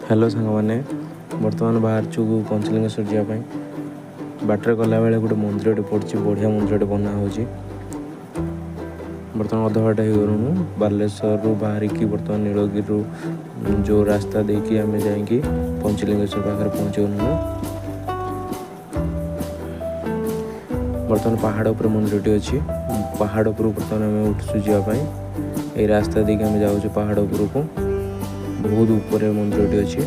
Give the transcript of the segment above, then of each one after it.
Hello सांग मैंने बर्तमान बाहर चु पंचलिंगेश्वर जावाई बाटर गला बेले गोटे मंदिर पड़ी बढ़िया मंदिर बना हो बर्तमान अध घंटा हो गलुणु बालेश्वर रु बाहर की बर्तमान नीलगिरी जो रास्ता देकी आम जा पंचलिंगेश्वर पाखे पहुँच गलुणु। बर्तमान पहाड़ उपर मंदिर अच्छी पहाड़ उपर बर्तमान आम उठुँ जावाई ये रास्ता देकी आम जाऊँ पहाड़ उपर को बहुत ऊपर मंदिर अच्छी।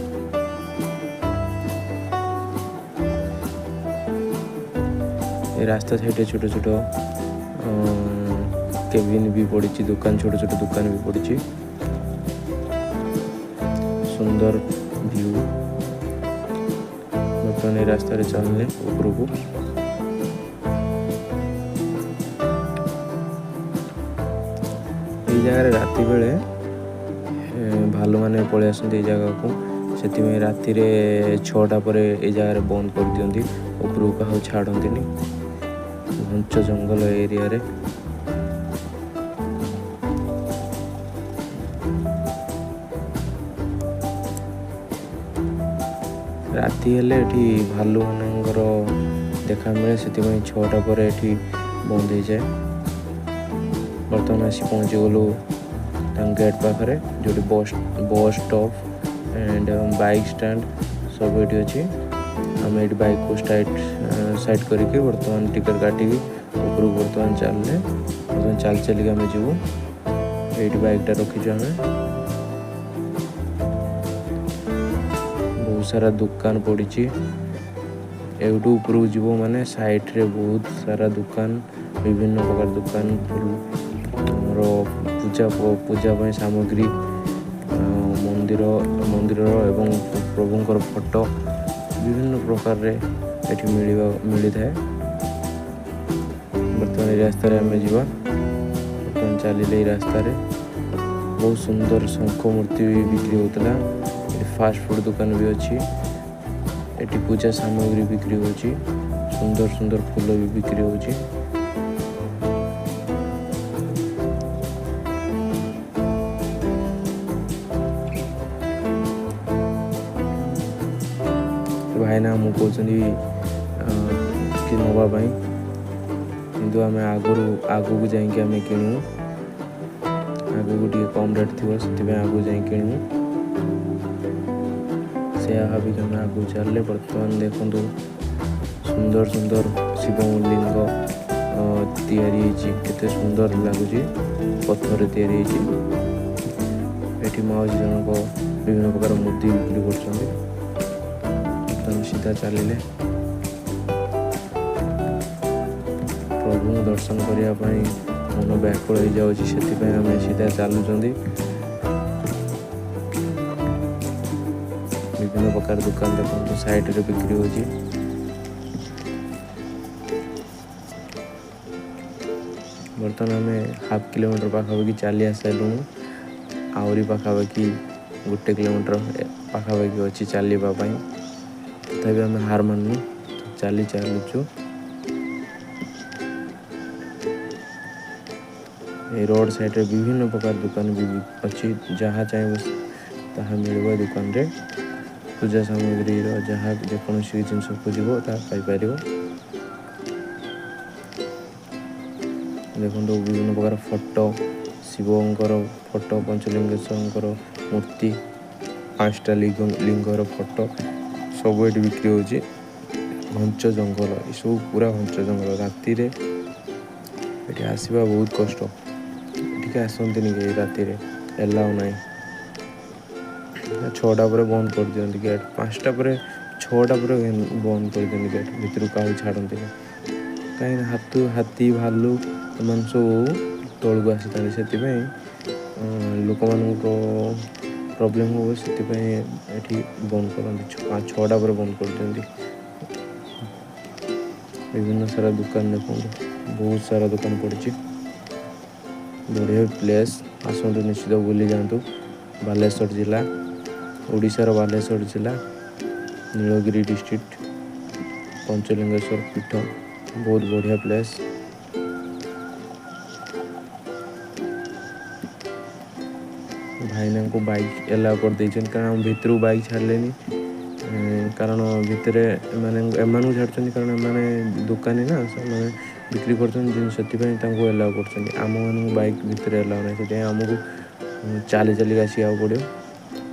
ये रास्ता साइड छोट छोट केबिन भी पड़ी दुकान छोट छोट दुकान भी पड़ी सुंदर व्यू। बर्तमान ये रास्ता चलने ऊपर को ये जगह राति बेले भालू मैंने पलि आसती जगह को से राति 6टा पर ये जगह बंद कर दियंती उपरକୁ क्या छाड़ती घंच जंगल एरिया रे। राति हेले एठी भालू मानकर देखा मिले से 6टा पर एठी बंद हो जाए। बर्तमान आसी पहुँची गलु गेट पाखे जो bus stop and bike stand सब ये अच्छी। आम ये बाइक को साइड करके बर्तमान टिकट काटिकी ऊपर बर्तमान चलने बर्तमान चल आम जीवु ये बाइकटा रखीचु आम। बहुत सारा दुकान पड़ी एवटू ऊपर जीव माने साइड रे बहुत सारा दुकान विभिन्न प्रकार दुकान पूजा सामग्री मंदिर एवं प्रभुंकर फोटो विभिन्न प्रकार रे एठी मिली थाए। बर्तमान रास्ता आम जावा बर्तमान चलिए रास्ता बहुत सुंदर शंख मूर्ति भी बिक्री होता। फास्ट फूड दुकान भी अच्छी एटी पूजा सामग्री बिक्री होची सुंदर सुंदर फूल भी बिक्री होची। भाईना आमको कहते कि नापी किंतु आम आगू जाकि आम किणु आगू टे कम रेट थी से आगू जा किणु से भाविक आम आगू चलले। बर्तमान देखु सुंदर सुंदर शिवलिंग केते सुंदर लगुच पत्थर तैयारी माउजी जनक विभिन्न प्रकार मूर्ति बिक्री कर सीधा चलिए प्रभु दर्शन करने मन व्याकुल हो जाऊँगी से आम सीधा चलुँच। विभिन्न प्रकार दुकान देखो साइड रे बिक्री होची। बर्तमान आम हाफ किलोमीटर पाखापाखि चली आसारूँ आहरी पाखापाखि 1 किलोमीटर पाखापाखि अच्छी चलवाई तथापि आम हार मानु चलुचु। ये रोड साइड रे विभिन्न प्रकार दुकान भी अच्छी जहाँ चाहिए ताहा मिल दुकान रे पूजा सामग्री जहाँ जेकोसी जिनस खोज पाइपर। देखो विभिन्न प्रकार फोटो शिवंकर फोटो पंचलिंगेश्वर मूर्ति 5टा लिंगर फोटो सब ये बिक्री होची। घंच जंगल ये सब पूरा घंच जंगल राति रे ये आसवा बहुत कष्ट ये आसती नहीं राति एलाउ ना 6टा पर बंद कर दियंती गेट 5टा पर 6टा पर बंद कर दियंती गेट भितर क्या छाड़ती कहीं हाथी भालू एम सब तौक आसी से लोक मान प्रॉब्लम हो से बंद करती 6टा पर बंद कर दियंती। विभिन्न सारा दुकान देखो बहुत सारा दुकान पड़ी बढ़िया प्लेस आसतु निश्चित बुली जातु। बालेश्वर जिला ओडिशार बालेश्वर जिला नीलगिरी डिस्ट्रिक्ट पंचलिंगेश्वर पीठ बहुत बढ़िया प्लेस। भाई भाईना को बाइक एलाउ कर देछन कारण भितर बाइक छाड़लेनी कारण भितर एमानू छाड़छन कारण एमाने दुकानी ना से बिक्री करछन जिन सेतिपई तांको एलाउ करछन आम मानू बाइक भितर एलाउ नै सेति हमकु चाली चाली आसिया पड़ो।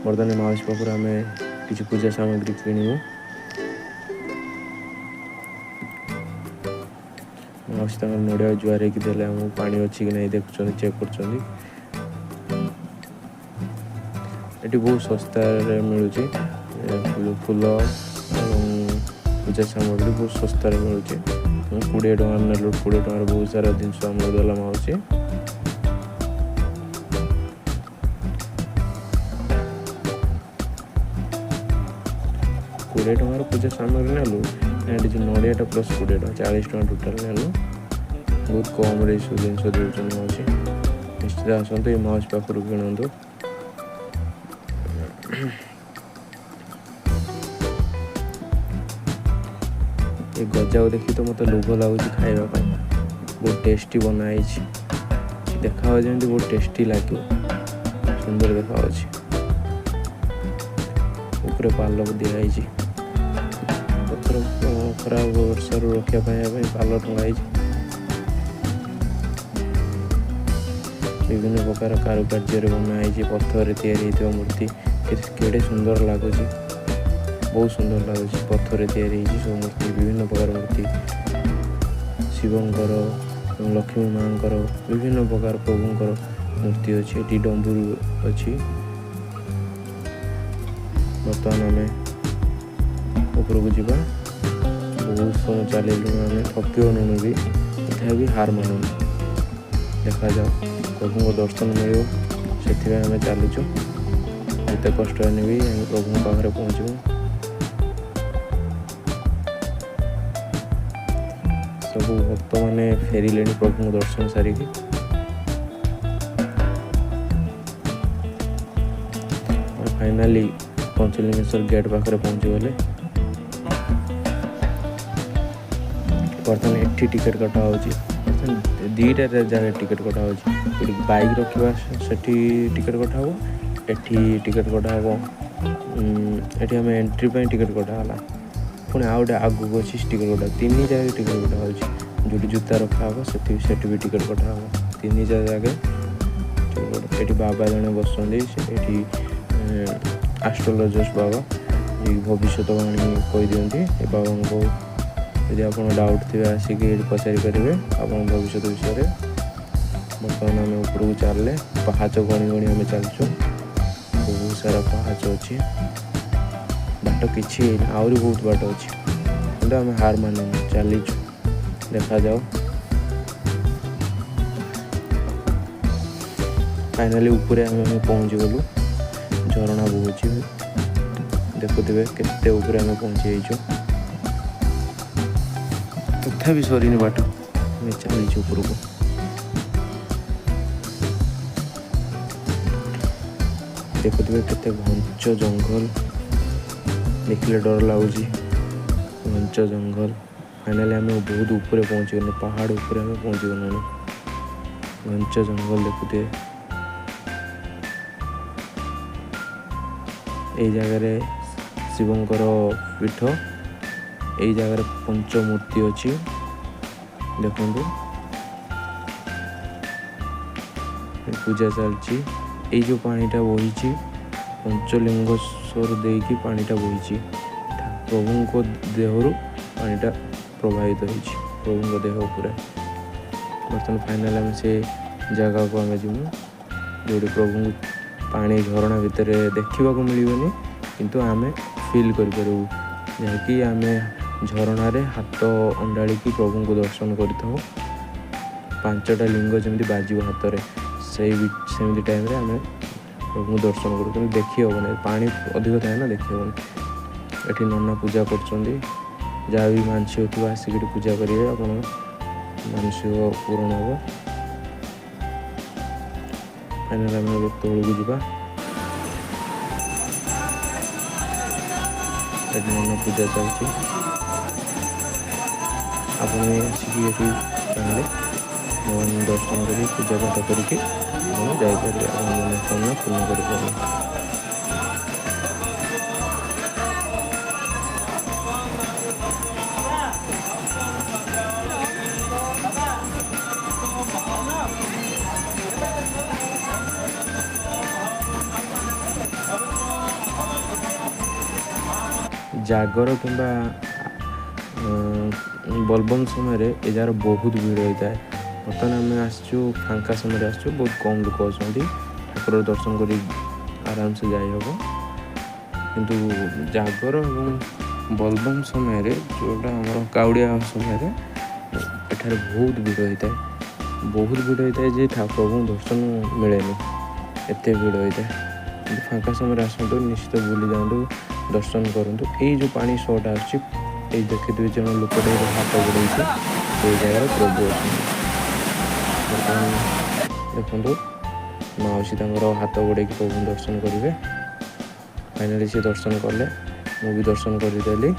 बर्तमान माउसी पाखर आम किसी पूजा सामग्री किणु माउसी तक नड़िया जुआर होते आमको पानी अच्छी कि नहीं देखुं चेक कर बहुत सस्ता मिलूँ फूल पूजा सामग्री बहुत सस्तार मिलूँ 20 टଙ୍କା नेलु 20 टଙ୍କା बहुत सारा जिनस आमको देला माउसी। 20 ଟଙ୍କାର ପୂଜା ସାମଗ୍ରୀ ନେଲୁ ଏଠି ଯେଉଁ ନଡ଼ିଆଟା ପ୍ଲସ୍ 20 ଟଙ୍କା 40 ଟଙ୍କା ଟୋଟାଲ୍ ନେଲୁ। ବହୁତ କମ୍ରେ ଏସବୁ ଜିନିଷ ଦେଉଛନ୍ତି ମାଉସୀ। ନିଶ୍ଚିତ ଆସନ୍ତୁ ଏ ମାଉସୀ ପାଖରୁ କିଣନ୍ତୁ। ଏ ଗଜାକୁ ଦେଖି ତ ମୋତେ ଲୋଭ ଲାଗୁଛି ଖାଇବା ପାଇଁ। ବହୁତ ଟେଷ୍ଟି ବନା ହେଇଛି, ଦେଖାଯାଉଛି ଯେମିତି ବହୁତ ଟେଷ୍ଟି ଲାଗିବ, ସୁନ୍ଦର ଦେଖାଯାଉଛି। ଉପରେ ପାଲ ଦିଆହେଇଛି, ପଥର ଖରା ବର୍ଷାରୁ ରକ୍ଷା ପାଇଁ ପାଲ ଟଙ୍ଗା ହେଇଛି। ବିଭିନ୍ନ ପ୍ରକାର କାରୁକାର୍ଯ୍ୟରେ ବନା ହେଇଛି, ପଥରରେ ତିଆରି ହେଇଥିବା ମୂର୍ତ୍ତି କେଡ଼େ ସୁନ୍ଦର ଲାଗୁଛି, ବହୁତ ସୁନ୍ଦର ଲାଗୁଛି। ପଥରରେ ତିଆରି ହେଇଛି ସବୁ ମୂର୍ତ୍ତି, ବିଭିନ୍ନ ପ୍ରକାର ମୂର୍ତ୍ତି ଶିବଙ୍କର, ଲକ୍ଷ୍ମୀ ମାଆଙ୍କର, ବିଭିନ୍ନ ପ୍ରକାର ପ୍ରଭୁଙ୍କର ମୂର୍ତ୍ତି ଅଛି। ଏଠି ଡମ୍ବୁରୁ ଅଛି। ବର୍ତ୍ତମାନ ଆମେ ଉପରକୁ ଯିବା। ବହୁତ ସମୟ ଚାଲିଲୁଣି, ଆମେ ଥକିବନୁନି ବି, ତଥାପି ହାର ମାନୁନି। ଦେଖାଯାଉ ପ୍ରଭୁଙ୍କ ଦର୍ଶନ ମିଳିବ, ସେଥିପାଇଁ ଆମେ ଚାଲୁଛୁ। ଯେତେ କଷ୍ଟ ହେଲେ ବି ଆମେ ପ୍ରଭୁଙ୍କ ପାଖରେ ପହଞ୍ଚିବୁ। ସବୁ ଭକ୍ତମାନେ ଫେରିଲେଣି ପ୍ରଭୁଙ୍କ ଦର୍ଶନ ସାରିକି। ଫାଇନାଲି ପଞ୍ଚଲିଙ୍ଗେଶ୍ୱର ଗେଟ୍ ପାଖରେ ପହଞ୍ଚିଗଲେ। ବର୍ତ୍ତମାନ ଏଠି ଟିକେଟ୍ କଟା ହେଉଛି। ଦୁଇଟା ଜାଗାରେ ଟିକେଟ୍ କଟା ହେଉଛି। ଏଠି ବାଇକ୍ ରଖିବା ସେଠି ଟିକେଟ୍ କଟା ହେବ, ଏଠି ଟିକେଟ୍ କଟା ହେବ। ଏଠି ଆମେ ଏଣ୍ଟ୍ରି ପାଇଁ ଟିକେଟ୍ କଟା ହେଲା। ପୁଣି ଆଉ ଗୋଟେ ଆଗକୁ ଅଛି ଟିକେଟ୍ କଟା। 3 ଜାଗାରେ ଟିକେଟ୍ କଟା ହେଉଛି। ଯେଉଁଠି ଜୁତା ରଖା ହେବ ସେଠି ବି ଟିକେଟ୍ କଟା ହେବ। 3 ଜାଗାରେ। ଏଠି ବାବା ଜଣେ ବସୁଛନ୍ତି, ଏଠି ଆଷ୍ଟ୍ରୋଲୋଜର୍ସ ବାବା, ଯିଏ ଭବିଷ୍ୟତବାଣୀ କହିଦିଅନ୍ତି। ଏ ବାବାଙ୍କୁ ଯଦି ଆପଣ ଡାଉଟ୍ ଥିବେ ଆସିକି ଏଠି ପଚାରିପାରିବେ ଆପଣ ଭବିଷ୍ୟତ ବିଷୟରେ। ବର୍ତ୍ତମାନ ଆମେ ଉପରକୁ ଚାଲିଲେ, ପାହାଚ ଗଣି ଗଣି ଆମେ ଚାଲିଛୁ। ବହୁତ ସାରା ପାହାଚ ଅଛି, ବାଟ କିଛି ହେଇନି, ଆହୁରି ବହୁତ ବାଟ ଅଛି, କିନ୍ତୁ ଆମେ ହାର ମାନିନୁ, ଚାଲିଛୁ। ଦେଖାଯାଉ। ଫାଇନାଲି ଉପରେ ଆମେ ପହଞ୍ଚିଗଲୁ। ଝରଣା ବହୁଛି, ଦେଖୁଥିବେ କେତେ ଉପରେ ଆମେ ପହଞ୍ଚି ଯାଇଛୁ। ତଥାପି ସରିନି ବାଟ, ଆମେ ଚାଲିଛୁ ଉପରକୁ। ଦେଖୁଥିବେ କେତେ ଘଞ୍ଚ ଜଙ୍ଗଲ, ଦେଖିଲେ ଡର ଲାଗୁଛି। ଘଞ୍ଚ ଜଙ୍ଗଲ। ଫାଇନାଲି ଆମେ ବହୁତ ଉପରେ ପହଞ୍ଚିଗଲୁ, ପାହାଡ଼ ଉପରେ ଆମେ ପହଞ୍ଚିଗଲୁଣି। ଘଞ୍ଚ ଜଙ୍ଗଲ ଦେଖୁଥିବେ। ଏଇ ଜାଗାରେ ଶିବଙ୍କର ପୀଠ, ଏଇ ଜାଗାରେ ପଞ୍ଚମୂର୍ତ୍ତି ଅଛି, ଦେଖନ୍ତୁ। ପୂଜା ଚାଲିଛି। ଏଇ ଯେଉଁ ପାଣିଟା ବହିଛି, ପଞ୍ଚଲିଙ୍ଗେଶ୍ୱର ଦେଇକି ପାଣିଟା ବହିଛି। ପ୍ରଭୁଙ୍କ ଦେହରୁ ପାଣିଟା ପ୍ରବାହିତ ହେଇଛି, ପ୍ରଭୁଙ୍କ ଦେହ ଉପରେ। ବର୍ତ୍ତମାନ ଫାଇନାଲ୍ ଆମେ ସେ ଜାଗାକୁ ଆମେ ଯିବୁ, ଯେଉଁଠି ପ୍ରଭୁଙ୍କୁ ପାଣି ଝରଣା ଭିତରେ ଦେଖିବାକୁ ମିଳିବନି, କିନ୍ତୁ ଆମେ ଫିଲ୍ କରିପାରିବୁ, ଯାହାକି ଆମେ ଝରଣାରେ ହାତ ଅଣ୍ଡାଳିକି ପ୍ରଭୁଙ୍କୁ ଦର୍ଶନ କରିଥାଉ। 5ଟା ଲିଙ୍ଗ ଯେମିତି ବାଜିବ ହାତରେ, ସେମିତି ଟାଇମ୍ରେ ଆମେ ପ୍ରଭୁଙ୍କୁ ଦର୍ଶନ କରୁ, କିନ୍ତୁ ଦେଖି ହେବନି, ପାଣି ଅଧିକ ଥାଏ ନା, ଦେଖି ହେବନି। ଏଠି ନନା ପୂଜା କରୁଛନ୍ତି। ଯାହା ବି ମାନସିକ ଥିବ ଆସିକି ଏଠି ପୂଜା କରିବେ, ଆପଣ ମାନସିକ ପୂରଣ ହେବ। ଫାଇନାଲ୍ ଆମେ ତଳକୁ ଯିବା। ଏଠି ନନା ପୂଜା ଚାଲିଛି। ଆପଣ ଆସିକି ଏଠି ଚାହିଁଲେ ଭଗବାନଙ୍କୁ ଦର୍ଶନ କରି ପୂଜା ପାଠ କରିକି ଆପଣ ଯାଇପାରିବେ ଏବଂ ମନସ୍କାମନା ପୂର୍ଣ୍ଣ କରିପାରିବେ। ଜାଗର କିମ୍ବା ବୋଲବମ୍ ସମୟରେ ଏ ଜାଗାରେ ବହୁତ ଭିଡ଼ ହୋଇଥାଏ। ବର୍ତ୍ତମାନ ଆମେ ଆସିଛୁ ଫାଙ୍କା ସମୟରେ ଆସିଛୁ, ବହୁତ କମ୍ ଲୋକ ଅଛନ୍ତି, ଠାକୁର ଦର୍ଶନ କରି ଆରାମସେ ଯାଇହେବ। କିନ୍ତୁ ଜାଗର ଏବଂ ବୋଲବମ୍ ସମୟରେ ଯେଉଁଟା ଆମର କାଉଡ଼ିଆ ସମୟରେ ଏଠାରେ ବହୁତ ଭିଡ଼ ହୋଇଥାଏ। ବହୁତ ଭିଡ଼ ହୋଇଥାଏ ଯେ ପ୍ରଭୁଙ୍କୁ ଦର୍ଶନ ମିଳେନି, ଏତେ ଭିଡ଼ ହୋଇଥାଏ। କିନ୍ତୁ ଫାଙ୍କା ସମୟରେ ଆସନ୍ତୁ, ନିଶ୍ଚିତ ବୁଲି ଯାଆନ୍ତୁ, ଦର୍ଶନ କରନ୍ତୁ। ଏଇ ଯେଉଁ ପାଣି ଶୋଟା ଆସୁଛି, ଏଇ ଦେଖିଥିବେ ଜଣେ ଲୋକଟେ ହାତ ବଢ଼େଇଛି, ସେଇ ଜାଗାରେ ପ୍ରଭୁ ଅଛନ୍ତି। ବର୍ତ୍ତମାନ ଦେଖନ୍ତୁ ମାଉସୀ ତାଙ୍କର ହାତ ବଢ଼େଇକି ପ୍ରଭୁଙ୍କୁ ଦର୍ଶନ କରିବେ। ଫାଇନାଲି ସେ ଦର୍ଶନ କଲେ, ମୁଁ ବି ଦର୍ଶନ କରିଦେଲି।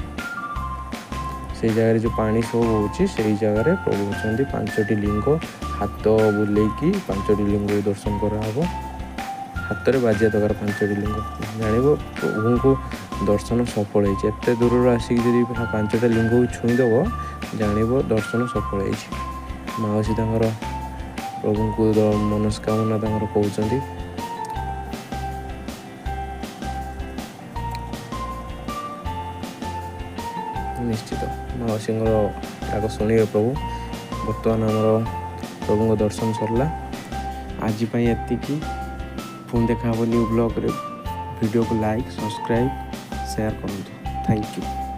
ସେଇ ଜାଗାରେ ଯେଉଁ ପାଣି ଶୋ ହେଉଛି, ସେଇ ଜାଗାରେ ପ୍ରଭୁ ଅଛନ୍ତି। 5ଟି ଲିଙ୍ଗ, ହାତ ବୁଲେଇକି 5ଟି ଲିଙ୍ଗକୁ ଦର୍ଶନ କରାହେବ। ହାତରେ ବାଜିବା ଦରକାର 5ଟି ଲିଙ୍ଗ, ଜାଣିବ ପ୍ରଭୁଙ୍କୁ ଦର୍ଶନ ସଫଳ ହେଇଛି। ଏତେ ଦୂରରୁ ଆସିକି ଯଦି 5ଟା ଲିଙ୍ଗକୁ ଛୁଇଁଦେବ, ଜାଣିବ ଦର୍ଶନ ସଫଳ ହେଇଛି। ମାଉସୀ ତାଙ୍କର ପ୍ରଭୁଙ୍କୁ ମନସ୍କାମନା ତାଙ୍କର କହୁଛନ୍ତି। ନିଶ୍ଚିତ ମାଉସୀଙ୍କର ଆଗ ଶୁଣିବେ ପ୍ରଭୁ। ବର୍ତ୍ତମାନ ଆମର ପ୍ରଭୁଙ୍କ ଦର୍ଶନ ସରିଲା। ଆଜି ପାଇଁ ଏତିକି। ପୁଣି ଦେଖା ହେବ ନ୍ୟୁ ବ୍ଲଗ୍ରେ। ଭିଡ଼ିଓକୁ ଲାଇକ୍, ସବସ୍କ୍ରାଇବ୍, ସେୟାର କରନ୍ତୁ। Thank you.